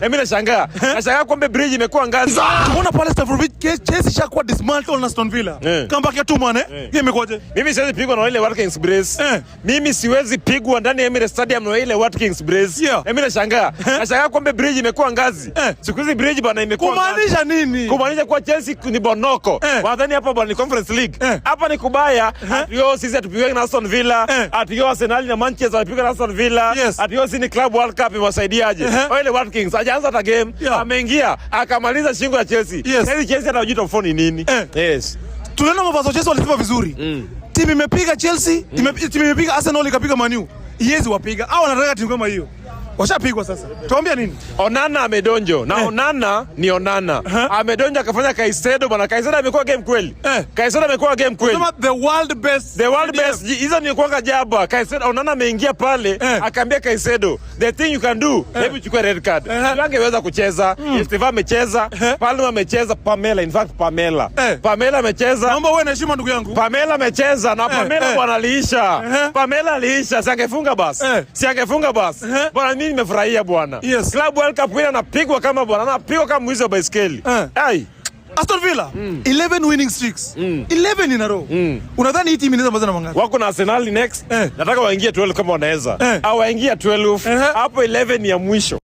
Mimi nashangaa. Nashangaa kwamba bridge imekuwa ngazi. Tumeona pale Stavrovic Chelsea shakuwa dismantle na Aston Villa. Comeback ya 2-1 Yeye imekwaje? Mimi siwezi pigwa na ile Watkins Brace. Mimi siwezi pigwa ndani ya Emirates Stadium na ile Watkins Brace. Mimi nashangaa. Nashangaa kwamba bridge imekuwa ngazi. Siku hizi bridge bana imekuwa ngazi. Kumaanisha nini? Kumaanisha kwa Chelsea ni bonoko. Wadhani hapa bana ni Conference League. Hapa ni kubaya. Atio sisi atupigwe na Aston Villa. Atio Arsenal na Manchester atupigwe na Aston Villa. Atio sisi ni Club World Cup imewasaidiaje? Ile Watkins hajaanza hata game. Ameingia akamaliza shingo ya Chelsea. Chelsea anajiita mfoni nini? Tuliona mavazo Chelsea walisifa vizuri. Timu imepiga Chelsea, timu imepiga Arsenal ikapiga Man U. Yezi wapiga. Au wanataka timu kama hiyo. Washapigwa sasa. Tuambia nini? Onana amedonjo. Na Onana ni Onana. Amedonjo akafanya Caicedo bwana. Caicedo amekuwa game kweli. Caicedo amekuwa game kweli. Kama the world best. The world best. Hizo ni kwanga jaba. Caicedo Onana ameingia pale akaambia Caicedo, the thing you can do, hebu chukua red card. Angeweza kucheza. Steve amecheza, Palma amecheza, Pamela in fact Pamela. Pamela amecheza. Naomba uwe na heshima ndugu yangu. Pamela amecheza na Pamela bwana aliisha. Pamela aliisha, si angefunga basi. Si angefunga basi. Bwana mimi nimefurahia bwana. Club World Cup anapigwa kama bwana, anapigwa kama mwizi wa baiskeli. Ai. Aston Villa 11 winning streaks. 11 in a row. Unadhani hii timu inaweza mazana mangapi? Wako na Arsenal next. Nataka waingie 12 kama wanaweza. Au waingie 12. Hapo 11 ya mwisho.